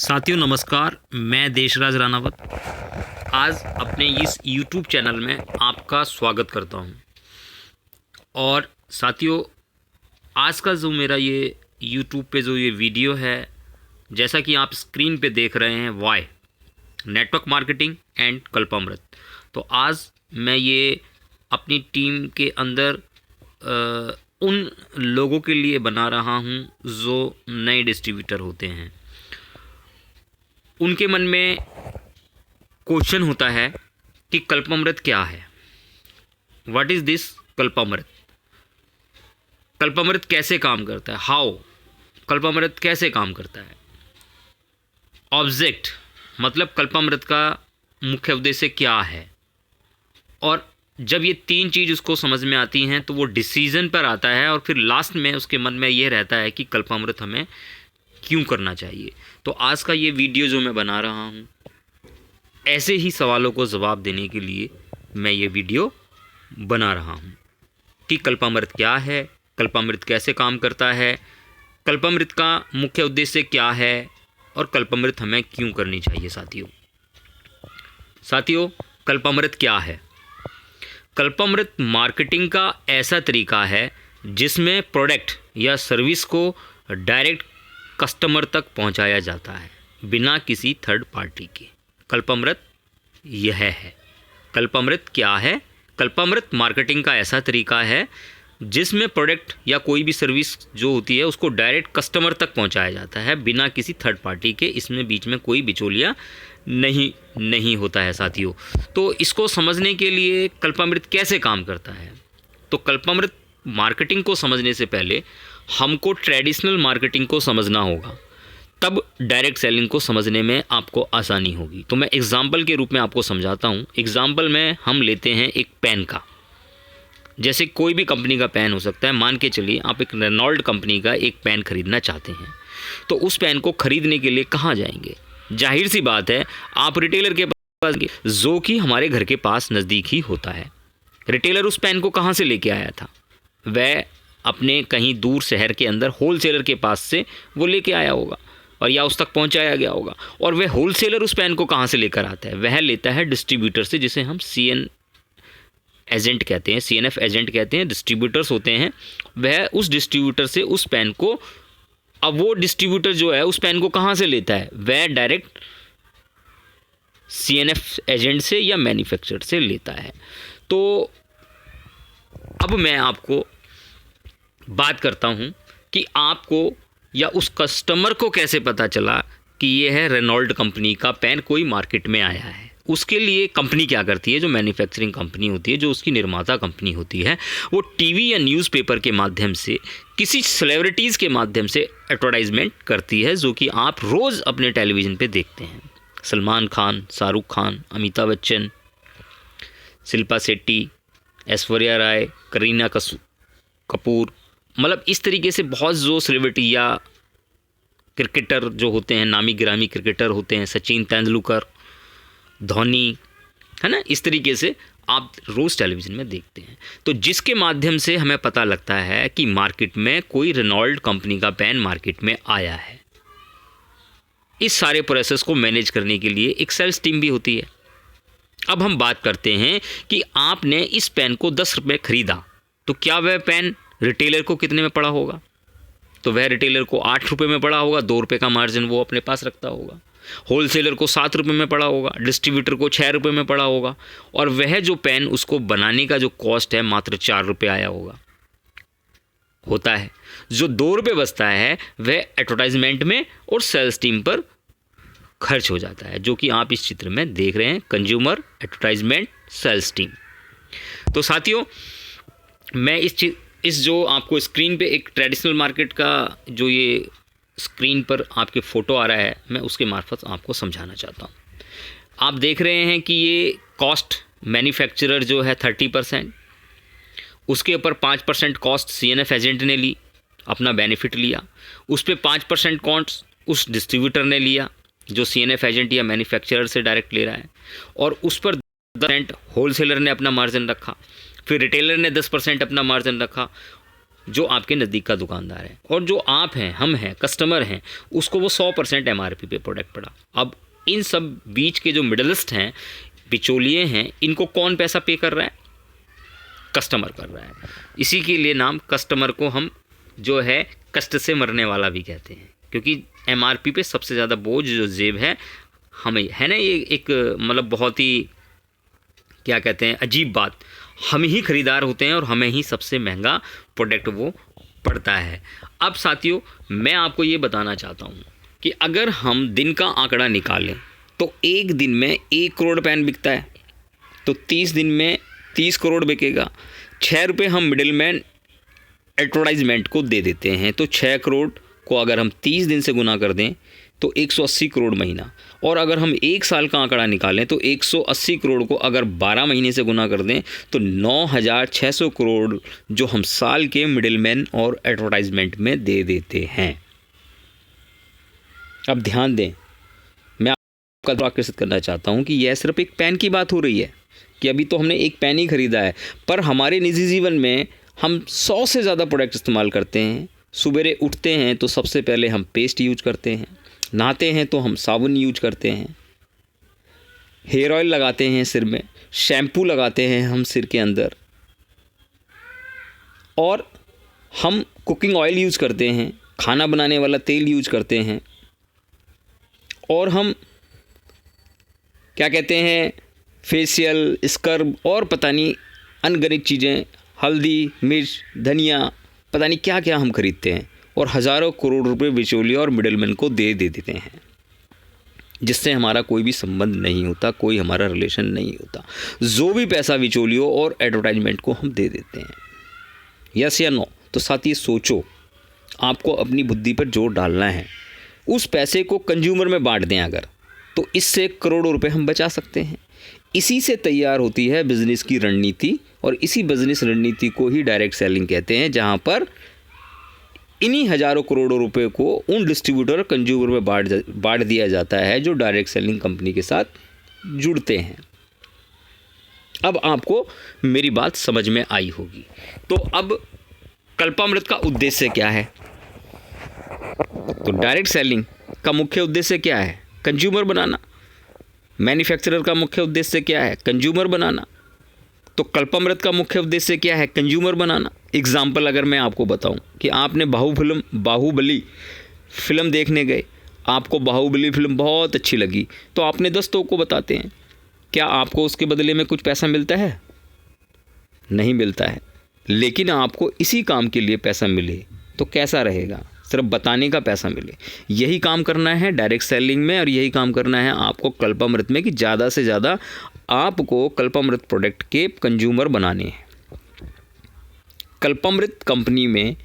साथियों नमस्कार, मैं देशराज रानावत आज अपने इस YouTube चैनल में आपका स्वागत करता हूं। और साथियों, आज का जो मेरा ये YouTube पे जो ये वीडियो है, जैसा कि आप स्क्रीन पे देख रहे हैं, वाई नेटवर्क मार्केटिंग एंड कल्पामृत। तो आज मैं ये अपनी टीम के अंदर उन लोगों के लिए बना रहा हूं जो नए डिस्ट्रीब्यूटर होते हैं। उनके मन में क्वेश्चन होता है कि कल्पामृत क्या है, व्हाट इज़ दिस कल्पामृत, कल्पामृत कैसे काम करता है, हाउ कल्पामृत कैसे काम करता है, ऑब्जेक्ट मतलब कल्पामृत का मुख्य उद्देश्य क्या है। और जब ये तीन चीज़ उसको समझ में आती हैं तो वो डिसीजन पर आता है और फिर लास्ट में उसके मन में ये रहता है कि कल्पामृत हमें क्यों करना चाहिए। तो आज का ये वीडियो जो मैं बना रहा हूँ, ऐसे ही सवालों को जवाब देने के लिए मैं ये वीडियो बना रहा हूँ कि कल्पामृत क्या है, कल्पामृत कैसे काम करता है, कल्पामृत का मुख्य उद्देश्य क्या है और कल्पामृत हमें क्यों करनी चाहिए। साथियों, कल्पामृत क्या है? कल्पामृत मार्केटिंग का ऐसा तरीका है जिसमें प्रोडक्ट या सर्विस को डायरेक्ट कस्टमर तक पहुंचाया जाता है बिना किसी थर्ड पार्टी के। कल्पामृत यह है। कल्पामृत क्या है? कल्पामृत मार्केटिंग का ऐसा तरीका है जिसमें प्रोडक्ट या कोई भी सर्विस जो होती है उसको डायरेक्ट कस्टमर तक पहुंचाया जाता है बिना किसी थर्ड पार्टी के। इसमें बीच में कोई बिचौलिया नहीं होता है। साथियों, तो इसको समझने के लिए कल्पामृत कैसे काम करता है, तो कल्पामृत मार्केटिंग को समझने से पहले हमको ट्रेडिशनल मार्केटिंग को समझना होगा, तब डायरेक्ट सेलिंग को समझने में आपको आसानी होगी। तो मैं एग्जाम्पल के रूप में आपको समझाता हूँ। एग्जाम्पल में हम लेते हैं एक पेन का, जैसे कोई भी कंपनी का पेन हो सकता है। मान के चलिए आप एक रेनॉल्ड कंपनी का एक पेन खरीदना चाहते हैं, तो उस पेन को खरीदने के लिए कहाँ जाएंगे? जाहिर सी बात है, आप रिटेलर के पास, जो कि हमारे घर के पास नज़दीक ही होता है। रिटेलर उस पेन को कहाँ से लेके आया था? वह अपने कहीं दूर शहर के अंदर होलसेलर के पास से वो लेके आया होगा और या उस तक पहुंचाया गया होगा। और वह होलसेलर उस पेन को कहाँ से लेकर आता है? वह लेता है डिस्ट्रीब्यूटर से, जिसे हम CN एजेंट कहते हैं, CNF एजेंट कहते हैं। डिस्ट्रीब्यूटर्स होते हैं, वह उस डिस्ट्रीब्यूटर से उस पेन को, अब वो डिस्ट्रीब्यूटर जो है उस पेन को कहाँ से लेता है? वह डायरेक्ट CNF एजेंट से या मैन्युफैक्चरर से लेता है। तो अब मैं आपको बात करता हूं कि आपको या उस कस्टमर को कैसे पता चला कि ये है रेनॉल्ड कंपनी का पेन कोई मार्केट में आया है। उसके लिए कंपनी क्या करती है? जो मैन्युफैक्चरिंग कंपनी होती है, जो उसकी निर्माता कंपनी होती है, वो टीवी या न्यूज़पेपर के माध्यम से, किसी सेलिब्रिटीज़ के माध्यम से एडवर्टाइजमेंट करती है, जो कि आप रोज़ अपने टेलीविज़न पे देखते हैं। सलमान खान, शाहरुख खान, अमिताभ बच्चन, शिल्पा शेट्टी, ऐश्वर्या राय, करीना कपूर, मतलब इस तरीके से बहुत जो सेलिब्रिटी या क्रिकेटर जो होते हैं, नामी गिरामी क्रिकेटर होते हैं, सचिन तेंदुलकर, धोनी, है ना, इस तरीके से आप रोज़ टेलीविज़न में देखते हैं। तो जिसके माध्यम से हमें पता लगता है कि मार्केट में कोई रेनॉल्ड कंपनी का पेन मार्केट में आया है। इस सारे प्रोसेस को मैनेज करने के लिए एक सेल्स टीम भी होती है। अब हम बात करते हैं कि आपने इस पेन को 10 रुपये खरीदा, तो क्या वह पेन रिटेलर को कितने में पड़ा होगा? तो वह रिटेलर को 8 रुपये में पड़ा होगा। 2 रुपये का मार्जिन वो अपने पास रखता होगा। होलसेलर को 7 रुपये में पड़ा होगा, डिस्ट्रीब्यूटर को 6 रुपये में पड़ा होगा, और वह जो पेन उसको बनाने का जो कॉस्ट है मात्र 4 रुपये आया होता है। जो 2 रुपये बचता है वह एडवर्टाइजमेंट में और सेल्स टीम पर खर्च हो जाता है, जो कि आप इस चित्र में देख रहे हैं, कंज्यूमर, एडवर्टाइजमेंट, सेल्स टीम। तो साथियों, मैं इस जो आपको स्क्रीन पे एक ट्रेडिशनल मार्केट का जो ये स्क्रीन पर आपके फ़ोटो आ रहा है, मैं उसके मार्फत आपको समझाना चाहता हूँ। आप देख रहे हैं कि ये कॉस्ट मैन्युफैक्चरर जो है 30%, उसके ऊपर 5% कॉस्ट CNF एजेंट ने ली, अपना बेनिफिट लिया। उस पर 5% कॉस्ट उस डिस्ट्रीब्यूटर ने लिया जो CNF एजेंट या मैन्युफैक्चरर से डायरेक्ट ले रहा है, और उस पर 10% होलसेलर ने अपना मार्जिन रखा। फिर रिटेलर ने 10% अपना मार्जिन रखा, जो आपके नज़दीक का दुकानदार है, और जो आप हैं, हम हैं, कस्टमर हैं, उसको वो 100% MRP पे प्रोडक्ट पड़ा। अब इन सब बीच के जो मिडलिस्ट हैं, बिचौलिए हैं, इनको कौन पैसा पे कर रहा है? कस्टमर कर रहा है। इसी के लिए नाम कस्टमर को हम जो है कष्ट से मरने वाला भी कहते हैं, क्योंकि MRP पे सबसे ज़्यादा बोझ जो जेब है हमें है ना। ये एक मतलब बहुत ही क्या कहते हैं अजीब बात, हम ही खरीदार होते हैं और हमें ही सबसे महंगा प्रोडक्ट वो पड़ता है। अब साथियों, मैं आपको ये बताना चाहता हूँ कि अगर हम दिन का आंकड़ा निकालें तो एक दिन में 1 करोड़ पेन बिकता है, तो 30 दिन में 30 करोड़ बिकेगा। 6 रुपये हम मिडिल मैन एडवर्टाइजमेंट को दे देते हैं, तो 6 करोड़ को अगर हम 30 दिन से गुना कर दें तो 180 करोड़ महीना। और अगर हम 1 साल का आंकड़ा निकालें तो 180 करोड़ को अगर 12 महीने से गुना कर दें तो 9,600 करोड़ जो हम साल के मिडिलमैन और एडवर्टाइजमेंट में दे देते हैं। अब ध्यान दें, मैं आपका आकर्षित करना चाहता हूं कि यह सिर्फ एक पेन की बात हो रही है कि अभी तो हमने एक पेन ही खरीदा है, पर हमारे निजी जीवन में हम 100 से ज़्यादा प्रोडक्ट इस्तेमाल करते हैं। सुबेरे उठते हैं तो सबसे पहले हम पेस्ट यूज करते हैं, नहाते हैं तो हम साबुन यूज करते हैं, हेयर ऑयल लगाते हैं सिर में, शैम्पू लगाते हैं हम सिर के अंदर, और हम कुकिंग ऑयल यूज करते हैं, खाना बनाने वाला तेल यूज करते हैं, और हम क्या कहते हैं फेशियल, स्क्रब और पता नहीं अनगिनत चीज़ें, हल्दी, मिर्च, धनिया, पता नहीं क्या क्या हम खरीदते हैं और हज़ारों करोड़ रुपए बिचौलिए और मिडलमैन को दे देते हैं, जिससे हमारा कोई भी संबंध नहीं होता, कोई हमारा रिलेशन नहीं होता। जो भी पैसा बिचौलियों और एडवर्टाइजमेंट को हम दे देते हैं, यस या नो? तो साथ ही सोचो, आपको अपनी बुद्धि पर जोर डालना है। उस पैसे को कंज्यूमर में बांट दें अगर, तो इससे करोड़ों रुपए हम बचा सकते हैं। इसी से तैयार होती है बिजनेस की रणनीति, और इसी बिजनेस रणनीति को ही डायरेक्ट सेलिंग कहते हैं, जहां पर इन्हीं हज़ारों करोड़ों रुपए को उन डिस्ट्रीब्यूटर और कंज्यूमर में बांट दिया जाता है जो डायरेक्ट सेलिंग कंपनी के साथ जुड़ते हैं। अब आपको मेरी बात समझ में आई होगी। तो अब कल्पामृत का उद्देश्य क्या है? तो डायरेक्ट सेलिंग का मुख्य उद्देश्य क्या है? कंज्यूमर बनाना। मैन्युफैक्चरर का मुख्य उद्देश्य क्या है? कंज्यूमर बनाना। तो कल्पामृत का मुख्य उद्देश्य क्या है? कंज्यूमर बनाना। एग्जाम्पल अगर मैं आपको बताऊं कि आपने बाहुबली फिल्म देखने गए, आपको बाहुबली फिल्म बहुत अच्छी लगी, तो आपने दोस्तों को बताते हैं, क्या आपको उसके बदले में कुछ पैसा मिलता है? नहीं मिलता है। लेकिन आपको इसी काम के लिए पैसा मिले तो कैसा रहेगा? सिर्फ बताने का पैसा मिले। यही काम करना है डायरेक्ट सेलिंग में, और यही काम करना है आपको कल्पामृत में कि ज़्यादा से ज़्यादा आपको कल्पामृत प्रोडक्ट के कंज्यूमर बनाने हैं। कल्पामृत कंपनी में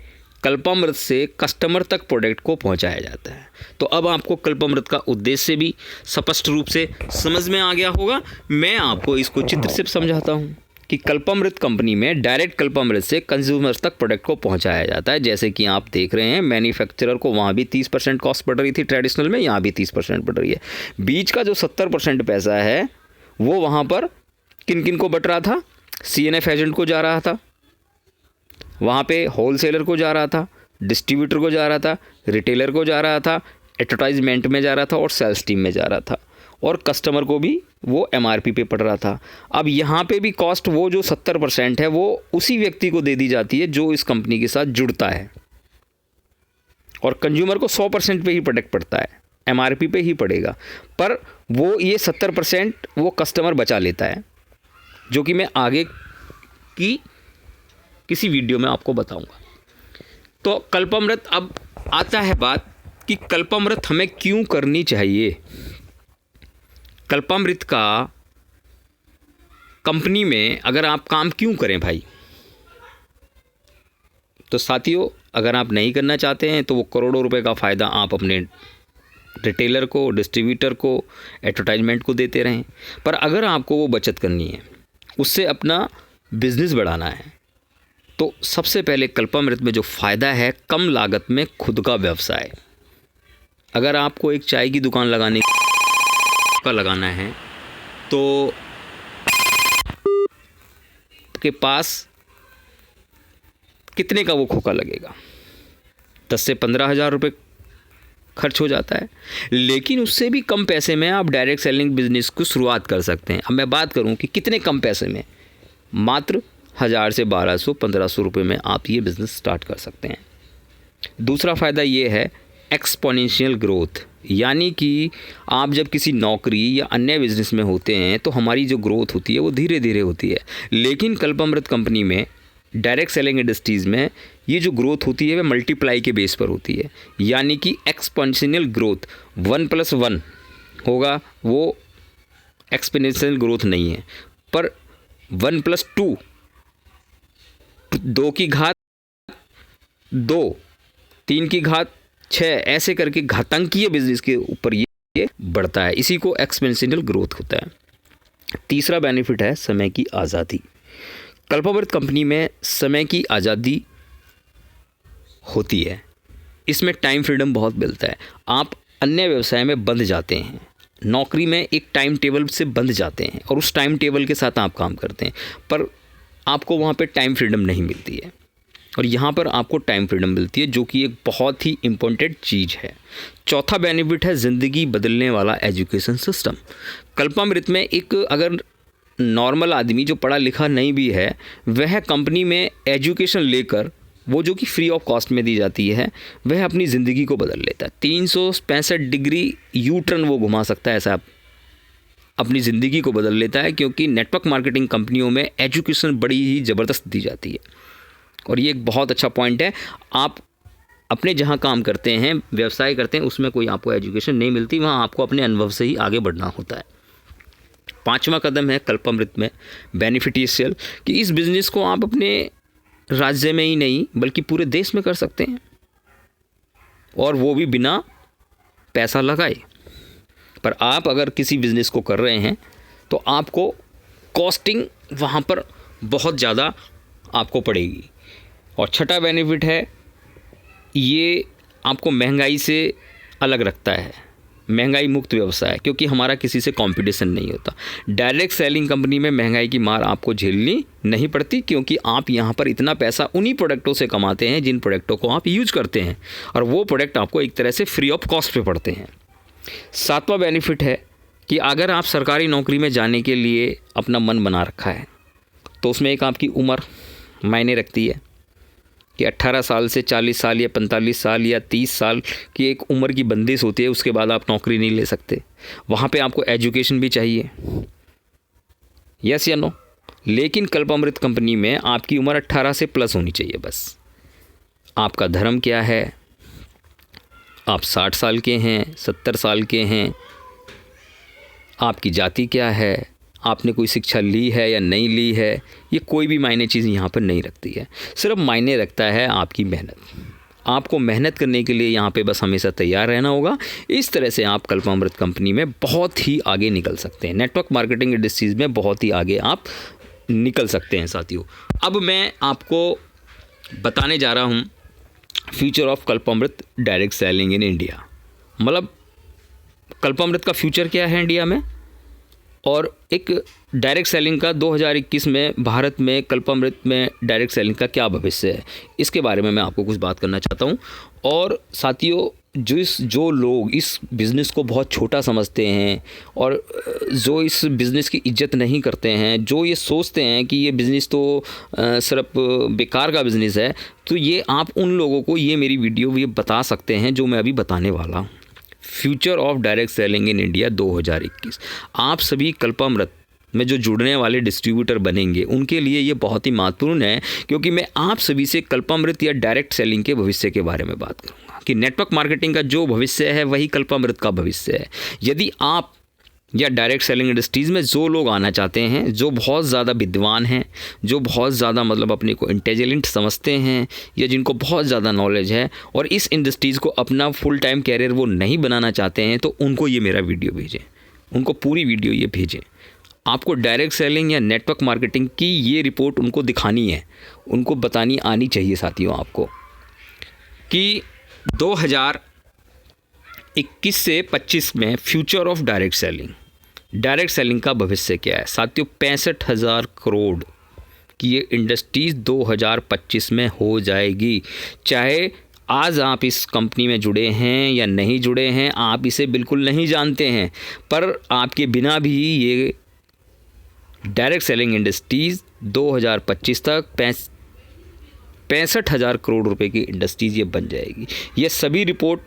कल्पामृत से कस्टमर तक प्रोडक्ट को पहुंचाया जाता है। तो अब आपको कल्पामृत का उद्देश्य भी स्पष्ट रूप से समझ में आ गया होगा। मैं आपको इसको चित्र से समझाता हूं कि कल्पामृत कंपनी में डायरेक्ट कल्पामृत से कंज्यूमर्स तक प्रोडक्ट को पहुंचाया जाता है। जैसे कि आप देख रहे हैं, मैन्युफैक्चरर को वहाँ भी 30% कॉस्ट पड़ रही थी ट्रेडिशनल में, यहाँ भी 30% पड़ रही है। बीच का जो 70% पैसा है वो वहाँ पर किन किन को बट रहा था? CNF एजेंट को जा रहा था, वहाँ पे होलसेलर को जा रहा था, डिस्ट्रीब्यूटर को जा रहा था, रिटेलर को जा रहा था, एडवर्टाइजमेंट में जा रहा था और सेल्स टीम में जा रहा था, और कस्टमर को भी वो MRP पे पड़ रहा था। अब यहाँ पे भी कॉस्ट वो जो 70% है वो उसी व्यक्ति को दे दी जाती है जो इस कंपनी के साथ जुड़ता है, और कंज्यूमर को 100% पे ही प्रोडक्ट पड़ता है, MRP पे ही पड़ेगा। पर वो ये 70% वो कस्टमर बचा लेता है, जो कि मैं आगे की किसी वीडियो में आपको बताऊंगा। तो कल्पामृत, अब आता है बात कि कल्पामृत हमें क्यों करनी चाहिए। कल्पामृत का कंपनी में अगर आप काम क्यों करें भाई? तो साथियों, अगर आप नहीं करना चाहते हैं तो वो करोड़ों रुपए का फ़ायदा आप अपने रिटेलर को, डिस्ट्रीब्यूटर को, एडवर्टाइजमेंट को देते रहें। पर अगर आपको वो बचत करनी है, उससे अपना बिजनेस बढ़ाना है, तो सबसे पहले कल्पामृत में जो फ़ायदा है, कम लागत में खुद का व्यवसाय। अगर आपको एक चाय की दुकान लगाना है तो के पास कितने का वो खोखा लगेगा? 10 से 15 हज़ार रुपये खर्च हो जाता है। लेकिन उससे भी कम पैसे में आप डायरेक्ट सेलिंग बिजनेस को शुरुआत कर सकते हैं। अब मैं बात करूं कि कितने कम पैसे में, मात्र 1000 से 1200-1500 रुपये में आप ये बिज़नेस स्टार्ट कर सकते हैं। दूसरा फ़ायदा ये है एक्सपोनेंशियल ग्रोथ, यानी कि आप जब किसी नौकरी या अन्य बिज़नेस में होते हैं तो हमारी जो ग्रोथ होती है वो धीरे धीरे होती है। लेकिन कल्पामृत कंपनी में, डायरेक्ट सेलिंग इंडस्ट्रीज़ में, ये जो ग्रोथ होती है वह मल्टीप्लाई के बेस पर होती है, यानी कि एक्सपोनेंशियल ग्रोथ 1+1 होगा, वो एक्सपोनेंशियल ग्रोथ नहीं है। पर 1+2, 2 की घात 2, 3 की घात 6, ऐसे करके घातांकीय बिजनेस के ऊपर ये बढ़ता है। इसी को एक्सपोनेंशियल ग्रोथ होता है। तीसरा बेनिफिट है समय की आज़ादी। कल्पामृत कंपनी में समय की आज़ादी होती है। इसमें टाइम फ्रीडम बहुत मिलता है। आप अन्य व्यवसाय में बंध जाते हैं, नौकरी में एक टाइम टेबल से बंध जाते हैं और उस टाइम टेबल के साथ आप काम करते हैं, पर आपको वहाँ पे टाइम फ्रीडम नहीं मिलती है। और यहाँ पर आपको टाइम फ्रीडम मिलती है, जो कि एक बहुत ही इम्पोर्टेंट चीज़ है। चौथा बेनिफिट है ज़िंदगी बदलने वाला एजुकेशन सिस्टम। कल्पामृत में एक अगर नॉर्मल आदमी जो पढ़ा लिखा नहीं भी है, वह कंपनी में एजुकेशन लेकर, वो जो कि फ्री ऑफ कॉस्ट में दी जाती है, वह अपनी ज़िंदगी को बदल लेता है। 365 डिग्री यू टर्न वो घुमा सकता है, ऐसा अपनी ज़िंदगी को बदल लेता है, क्योंकि नेटवर्क मार्केटिंग कंपनियों में एजुकेशन बड़ी ही ज़बरदस्त दी जाती है। और ये एक बहुत अच्छा पॉइंट है। आप अपने जहाँ काम करते हैं, व्यवसाय करते हैं, उसमें कोई आपको एजुकेशन नहीं मिलती, वहाँ आपको अपने अनुभव से ही आगे बढ़ना होता है। पांचवा कदम है कल्पामृत में बेनिफिशियल, कि इस बिज़नेस को आप अपने राज्य में ही नहीं बल्कि पूरे देश में कर सकते हैं, और वो भी बिना पैसा लगाए। पर आप अगर किसी बिज़नेस को कर रहे हैं तो आपको कॉस्टिंग वहाँ पर बहुत ज़्यादा आपको पड़ेगी। और छठा बेनिफिट है, ये आपको महंगाई से अलग रखता है, महंगाई मुक्त व्यवसाय, क्योंकि हमारा किसी से कंपटीशन नहीं होता। डायरेक्ट सेलिंग कंपनी में महंगाई की मार आपको झेलनी नहीं पड़ती, क्योंकि आप यहाँ पर इतना पैसा उन्हीं प्रोडक्टों से कमाते हैं जिन प्रोडक्टों को आप यूज करते हैं, और वो प्रोडक्ट आपको एक तरह से फ्री ऑफ कॉस्ट पे पड़ते हैं। सातवां बेनिफिट है कि अगर आप सरकारी नौकरी में जाने के लिए अपना मन बना रखा है, तो उसमें एक आपकी उम्र मायने रखती है कि 18 साल से 40 साल या 45 साल या 30 साल की एक उम्र की बंदिश होती है, उसके बाद आप नौकरी नहीं ले सकते। वहाँ पे आपको एजुकेशन भी चाहिए, यस या नो। लेकिन कल्पामृत कंपनी में आपकी उम्र 18 से प्लस होनी चाहिए बस। आपका धर्म क्या है, आप 60 साल के हैं, 70 साल के हैं, आपकी जाति क्या है, आपने कोई शिक्षा ली है या नहीं ली है, ये कोई भी मायने चीज़ यहाँ पर नहीं रखती है। सिर्फ मायने रखता है आपकी मेहनत। आपको मेहनत करने के लिए यहाँ पे बस हमेशा तैयार रहना होगा। इस तरह से आप कल्पामृत कंपनी में बहुत ही आगे निकल सकते हैं, नेटवर्क मार्केटिंग इंडस्ट्रीज़ में बहुत ही आगे आप निकल सकते हैं साथियों। अब मैं आपको बताने जा रहा हूँ future of Kalpamrit direct selling in India. मतलब कल्पामृत का फ्यूचर क्या है इंडिया में, और एक डायरेक्ट सेलिंग का 2021 में भारत में कल्पामृत में डायरेक्ट सेलिंग का क्या भविष्य है, इसके बारे में मैं आपको कुछ बात करना चाहता हूँ। और साथियों, जो लोग इस बिज़नेस को बहुत छोटा समझते हैं और जो इस बिज़नेस की इज्जत नहीं करते हैं, जो ये सोचते हैं कि ये बिज़नेस तो सिर्फ बेकार का बिज़नेस है, तो ये आप उन लोगों को ये मेरी वीडियो ये बता सकते हैं जो मैं अभी बताने वाला हूँ। Future of direct selling in India 2021। आप सभी कल्पामृत में जो जुड़ने वाले डिस्ट्रीब्यूटर बनेंगे उनके लिए ये बहुत ही महत्वपूर्ण है, क्योंकि मैं आप सभी से कल्पामृत या डायरेक्ट सेलिंग के भविष्य के बारे में बात करूंगा कि नेटवर्क मार्केटिंग का जो भविष्य है वही कल्पामृत का भविष्य है। यदि आप या डायरेक्ट सेलिंग इंडस्ट्रीज़ में जो लोग आना चाहते हैं, जो बहुत ज़्यादा विद्वान हैं, जो बहुत ज़्यादा मतलब अपने को इंटेलिजेंट समझते हैं, या जिनको बहुत ज़्यादा नॉलेज है और इस इंडस्ट्रीज़ को अपना फुल टाइम कैरियर वो नहीं बनाना चाहते हैं, तो उनको ये मेरा वीडियो भेजें, उनको पूरी वीडियो ये भेजें। आपको डायरेक्ट सेलिंग या नेटवर्क मार्केटिंग की ये रिपोर्ट उनको दिखानी है, उनको बतानी आनी चाहिए साथियों आपको कि 2021 से 25 में फ्यूचर ऑफ डायरेक्ट सेलिंग का भविष्य क्या है। साथियों, 65,000 करोड़ कि ये इंडस्ट्रीज़ 2025 में हो जाएगी। चाहे आज आप इस कंपनी में जुड़े हैं या नहीं जुड़े हैं, आप इसे बिल्कुल नहीं जानते हैं, पर आपके बिना भी ये डायरेक्ट सेलिंग इंडस्ट्रीज़ 2025 तक 65,000 करोड़ रुपए की इंडस्ट्रीज़ ये बन जाएगी। ये सभी रिपोर्ट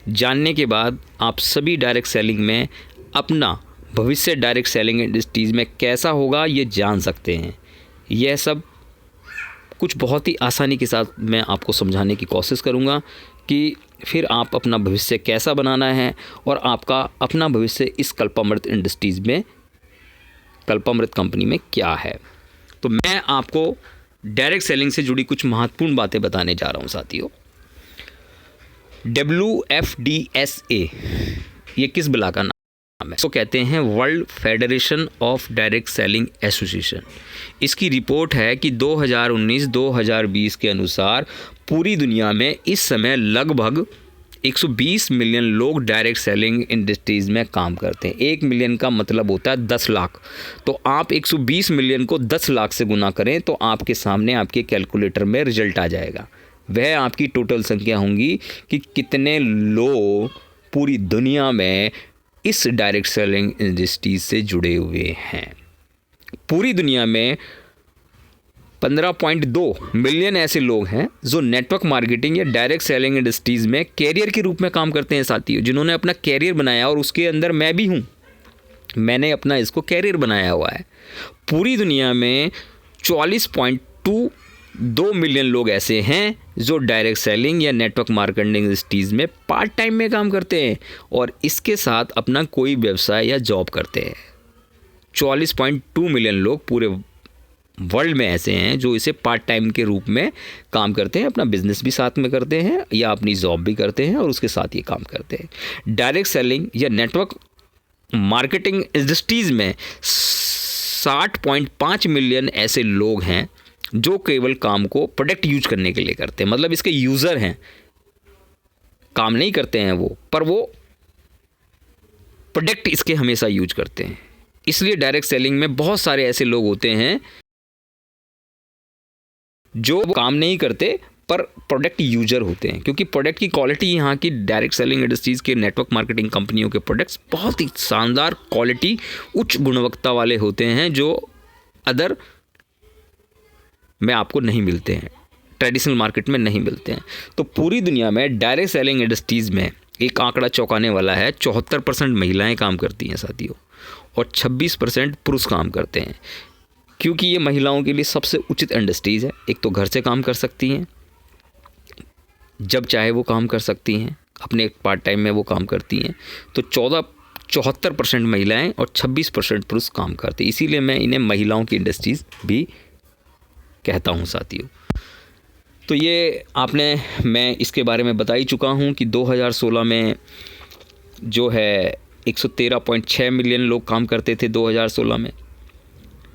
जानने के बाद आप सभी डायरेक्ट सेलिंग में अपना भविष्य डायरेक्ट सेलिंग इंडस्ट्रीज़ में कैसा होगा ये जान सकते हैं। यह सब कुछ बहुत ही आसानी के साथ मैं आपको समझाने की कोशिश करूँगा कि फिर आप अपना भविष्य कैसा बनाना है और आपका अपना भविष्य इस कल्पामृत इंडस्ट्रीज़ में, कल्पामृत कंपनी में क्या है। तो मैं आपको डायरेक्ट सेलिंग से जुड़ी कुछ महत्वपूर्ण बातें बताने जा रहा हूँ साथियों। WFDSA ये किस बला का नाम है? इसको कहते हैं world federation of direct selling association. इसकी रिपोर्ट है कि 2019-2020 के अनुसार पूरी दुनिया में इस समय लगभग 120 मिलियन लोग डायरेक्ट सेलिंग इंडस्ट्रीज़ में काम करते हैं। 1 मिलियन का मतलब होता है 10 लाख। तो आप 120 मिलियन को 10 लाख से गुना करें तो आपके सामने आपके कैलकुलेटर में रिजल्ट आ जाएगा। वह आपकी टोटल संख्या होंगी कि कितने लोग पूरी दुनिया में इस डायरेक्ट सेलिंग इंडस्ट्रीज से जुड़े हुए हैं। पूरी दुनिया में 15.2 मिलियन ऐसे लोग हैं जो नेटवर्क मार्केटिंग या डायरेक्ट सेलिंग इंडस्ट्रीज़ में कैरियर के रूप में काम करते हैं साथियों, जिन्होंने अपना कैरियर बनाया और उसके अंदर मैं भी हूँ। मैंने अपना इसको कैरियर बनाया हुआ है। पूरी दुनिया में 44.2 मिलियन लोग ऐसे हैं जो डायरेक्ट सेलिंग या नेटवर्क मार्केटिंग इंडस्ट्रीज़ में पार्ट टाइम में काम करते हैं और इसके साथ अपना कोई व्यवसाय या जॉब करते हैं। 44.2 मिलियन लोग पूरे वर्ल्ड में ऐसे हैं जो इसे पार्ट टाइम के रूप में काम करते हैं, अपना बिजनेस भी साथ में करते हैं या अपनी जॉब भी करते हैं और उसके साथ ये काम करते हैं। डायरेक्ट सेलिंग या नेटवर्क मार्केटिंग इंडस्ट्रीज़ में 60.5 मिलियन ऐसे लोग हैं जो केवल काम को प्रोडक्ट यूज करने के लिए करते हैं, मतलब इसके यूज़र हैं, काम नहीं करते हैं वो, पर वो प्रोडक्ट इसके हमेशा यूज करते हैं। इसलिए डायरेक्ट सेलिंग में बहुत सारे ऐसे लोग होते हैं जो काम नहीं करते पर प्रोडक्ट यूजर होते हैं, क्योंकि प्रोडक्ट की क्वालिटी यहाँ की डायरेक्ट सेलिंग इंडस्ट्रीज़ के नेटवर्क मार्केटिंग कंपनियों के प्रोडक्ट्स बहुत ही शानदार क्वालिटी, उच्च गुणवत्ता वाले होते हैं जो अदर में आपको नहीं मिलते हैं, ट्रेडिशनल मार्केट में नहीं मिलते हैं। तो पूरी दुनिया में डायरेक्ट सेलिंग इंडस्ट्रीज़ में एक आंकड़ा चौंकाने वाला है, 74% महिलाएं काम करती हैं साथियों और 26% पुरुष काम करते हैं, क्योंकि ये महिलाओं के लिए सबसे उचित इंडस्ट्रीज़ है। एक तो घर से काम कर सकती हैं, जब चाहे वो काम कर सकती हैं, अपने पार्ट टाइम में वो काम करती हैं। तो 74% महिलाएं और 26% पुरुष काम करते हैं, इसीलिए मैं इन्हें महिलाओं की इंडस्ट्रीज़ भी कहता हूँ साथियों। तो ये मैं इसके बारे में बता ही चुका हूँ कि 2016 में जो है 113.6 मिलियन लोग काम करते थे 2016 में,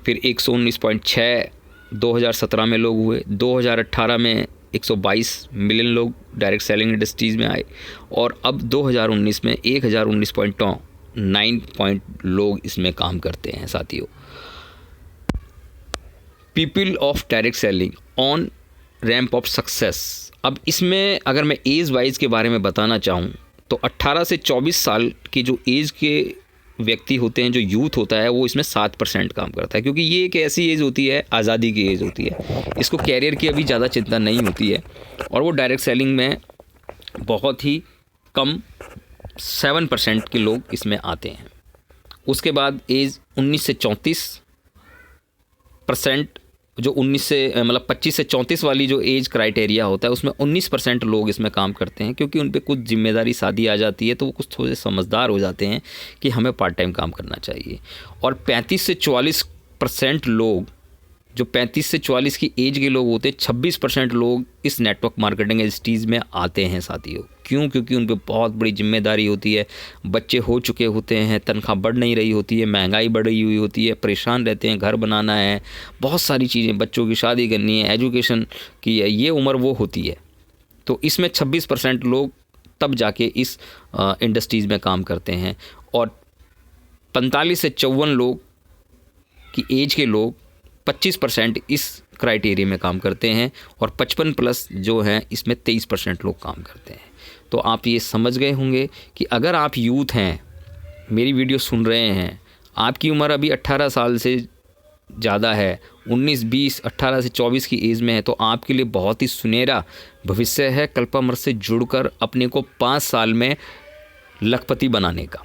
फिर 119.6 2017 में लोग हुए, 2018 में 122 मिलियन लोग डायरेक्ट सेलिंग इंडस्ट्रीज़ में आए और अब 2019 में 1019 लोग इसमें काम करते हैं साथियों। People of direct selling on ramp of success. अब इसमें अगर मैं एज वाइज के बारे में बताना चाहूँ तो 18 से 24 साल के जो एज के व्यक्ति होते हैं, जो यूथ होता है, वो इसमें 7% काम करता है, क्योंकि ये एक ऐसी एज होती है, आज़ादी की एज होती है, इसको कैरियर की अभी ज़्यादा चिंता नहीं होती है और वो डायरेक्ट सेलिंग में बहुत ही कम 7% के लोग इसमें आते हैं। उसके बाद एज 19 से 34%, जो 25 से 34 वाली जो एज क्राइटेरिया होता है उसमें 19% लोग इसमें काम करते हैं, क्योंकि उन पे कुछ जिम्मेदारी सादी आ जाती है तो वो कुछ थोड़े समझदार हो जाते हैं कि हमें पार्ट टाइम काम करना चाहिए। और 35 से 44% लोग, जो 35 से 44 की एज के लोग होते हैं, 26% लोग इस नेटवर्क मार्केटिंग इंडस्ट्रीज़ में आते हैं साथियों। क्यों? क्योंकि उन पर बहुत बड़ी जिम्मेदारी होती है, बच्चे हो चुके होते हैं, तनख्वाह बढ़ नहीं रही होती है, महंगाई बढ़ रही हुई होती है, परेशान रहते हैं, घर बनाना है, बहुत सारी चीज़ें, बच्चों की शादी करनी है, एजुकेशन की है, ये उम्र वो होती है। तो इसमें 26% लोग तब जाके इस इंडस्ट्रीज़ में काम करते हैं और 45 से 54 लोग की एज के लोग 25% इस क्राइटेरिया में काम करते हैं और 55+ जो हैं इसमें 23% लोग काम करते हैं। तो आप ये समझ गए होंगे कि अगर आप यूथ हैं, मेरी वीडियो सुन रहे हैं, आपकी उम्र अभी 18 साल से ज़्यादा है, 19, 20, 18 से 24 की एज में है, तो आपके लिए बहुत ही सुनहरा भविष्य है कल्पामृत से जुड़कर अपने को 5 साल में लखपति बनाने का।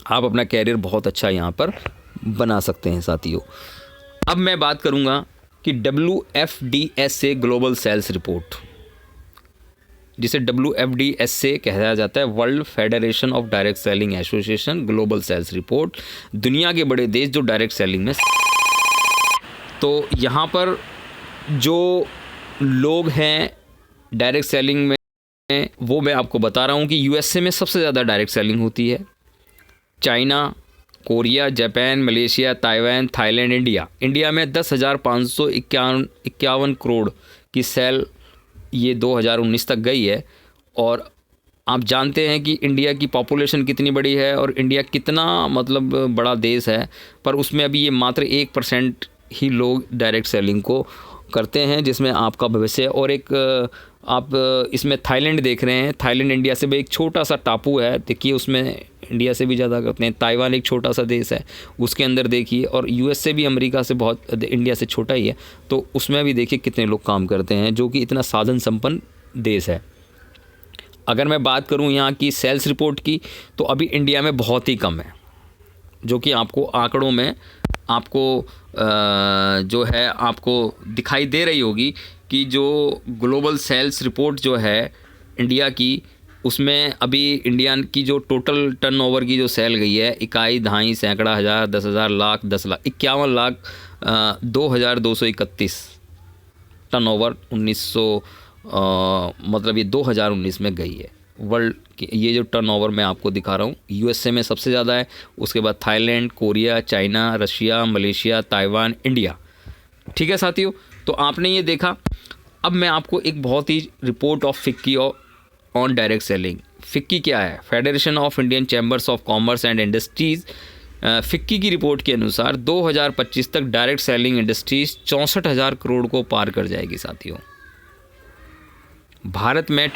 आप अपना कैरियर बहुत अच्छा यहाँ पर बना सकते हैं साथियों। अब मैं बात करूँगा कि WFDSA ग्लोबल सेल्स रिपोर्ट, जिसे WFDSA कहा जाता है, world federation of direct selling association global sales report, दुनिया के बड़े देश जो डायरेक्ट सेलिंग में। तो यहाँ पर जो लोग हैं डायरेक्ट सेलिंग में, वो मैं आपको बता रहा हूँ कि USA में सबसे ज़्यादा डायरेक्ट सेलिंग होती है, China, Korea, Japan, Malaysia, Taiwan, Thailand, India में 10,551 करोड़ की सेल ये 2019 तक गई है। और आप जानते हैं कि इंडिया की पॉपुलेशन कितनी बड़ी है और इंडिया कितना मतलब बड़ा देश है, पर उसमें अभी ये मात्र 1% ही लोग डायरेक्ट सेलिंग को करते हैं, जिसमें आपका भविष्य। और एक आप इसमें थाईलैंड देख रहे हैं, थाईलैंड इंडिया से भी एक छोटा सा टापू है, देखिए उसमें इंडिया से भी ज़्यादा करते हैं। ताइवान एक छोटा सा देश है, उसके अंदर देखिए, और USA भी अमेरिका से बहुत, इंडिया से छोटा ही है, तो उसमें भी देखिए कितने लोग काम करते हैं, जो कि इतना साधन संपन्न देश है। अगर मैं बात करूं यहाँ की सेल्स रिपोर्ट की, तो अभी इंडिया में बहुत ही कम है, जो कि आपको आंकड़ों में आपको जो है आपको दिखाई दे रही होगी कि जो ग्लोबल सेल्स रिपोर्ट जो है इंडिया की, उसमें अभी इंडिया की जो टोटल टर्नओवर की जो सेल गई है, इकाई, दहाई, सैकड़ा, हज़ार, 10,000, लाख, 10 लाख, 51 लाख 2,231 टर्नओवर 1900 मतलब ये 2019 में गई है। वर्ल्ड की ये जो टर्नओवर मैं आपको दिखा रहा हूँ, USA में सबसे ज़्यादा है, उसके बाद Thailand, Korea, China, Russia, Malaysia, Taiwan, India. ठीक है साथियों, तो आपने ये देखा। अब मैं आपको एक बहुत ही report of FICCI on direct selling. FICCI क्या है? Federation of Indian Chambers of Commerce and Industries. FICCI की रिपोर्ट के अनुसार 2025 तक डायरेक्ट सेलिंग इंडस्ट्रीज़ 64,000 करोड़ को पार कर जाएगी साथियों। भारत में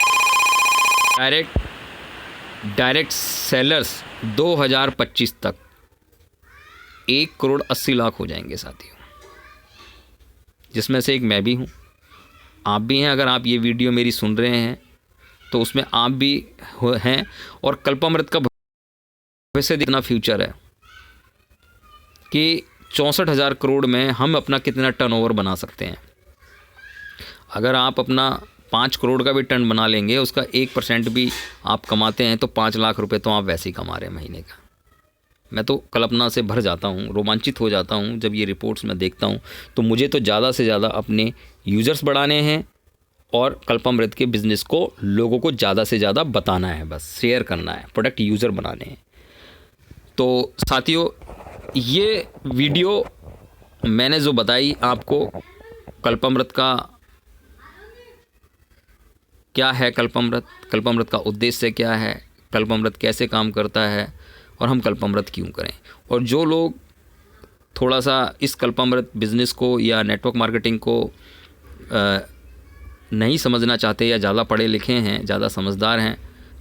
डायरेक्ट सेलर्स 2025 तक 1,80,00,000 हो जाएंगे साथियों, जिसमें से एक मैं भी हूँ, आप भी हैं। अगर आप ये वीडियो मेरी सुन रहे हैं तो उसमें आप भी हैं। और कल्पामृत का भविष्य देखना फ्यूचर है कि 64,000 करोड़ में हम अपना कितना टर्नओवर बना सकते हैं। अगर आप अपना 5 करोड़ का भी टर्न बना लेंगे, उसका 1% भी आप कमाते हैं, तो 5 लाख रुपए तो आप वैसे ही कमा रहे हैं महीने का। मैं तो कल्पना से भर जाता हूँ, रोमांचित हो जाता हूँ जब ये रिपोर्ट्स मैं देखता हूँ। तो मुझे तो ज़्यादा से ज़्यादा अपने यूज़र्स बढ़ाने हैं और कल्पामृत के बिज़नेस को लोगों को ज़्यादा से ज़्यादा बताना है, बस शेयर करना है, प्रोडक्ट यूज़र बनाने हैं। तो साथियों, ये वीडियो मैंने जो बताई आपको, कल्पामृत का क्या है, कल्पामृत का उद्देश्य क्या है, कल्पामृत कैसे काम करता है और हम कल्पामृत क्यों करें। और जो लोग थोड़ा सा इस कल्पामृत बिज़नेस को या नेटवर्क मार्केटिंग को नहीं समझना चाहते या ज़्यादा पढ़े लिखे हैं, ज़्यादा समझदार हैं,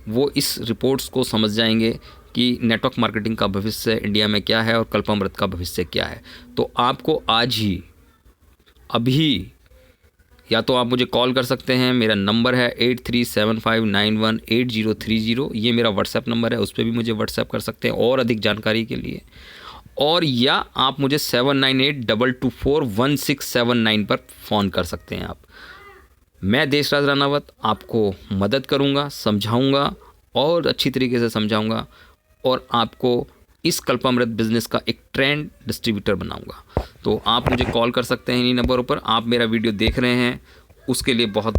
वो इस रिपोर्ट्स को समझ जाएंगे कि नेटवर्क मार्केटिंग का भविष्य इंडिया में क्या है और कल्पामृत का भविष्य क्या है। तो आपको आज ही अभी या तो आप मुझे कॉल कर सकते हैं, मेरा नंबर है 8375918030, ये मेरा व्हाट्सएप नंबर है, उस पर भी मुझे व्हाट्सएप कर सकते हैं और अधिक जानकारी के लिए। और या आप मुझे 7982241679 पर फ़ोन कर सकते हैं आप। मैं देशराज रानावत आपको मदद करूंगा, समझाऊंगा और अच्छी तरीके से समझाऊंगा और आपको इस कल्पामृत बिज़नेस का एक ट्रेंड डिस्ट्रीब्यूटर बनाऊंगा। तो आप मुझे कॉल कर सकते हैं इन्हीं नंबरों पर। आप मेरा वीडियो देख रहे हैं उसके लिए बहुत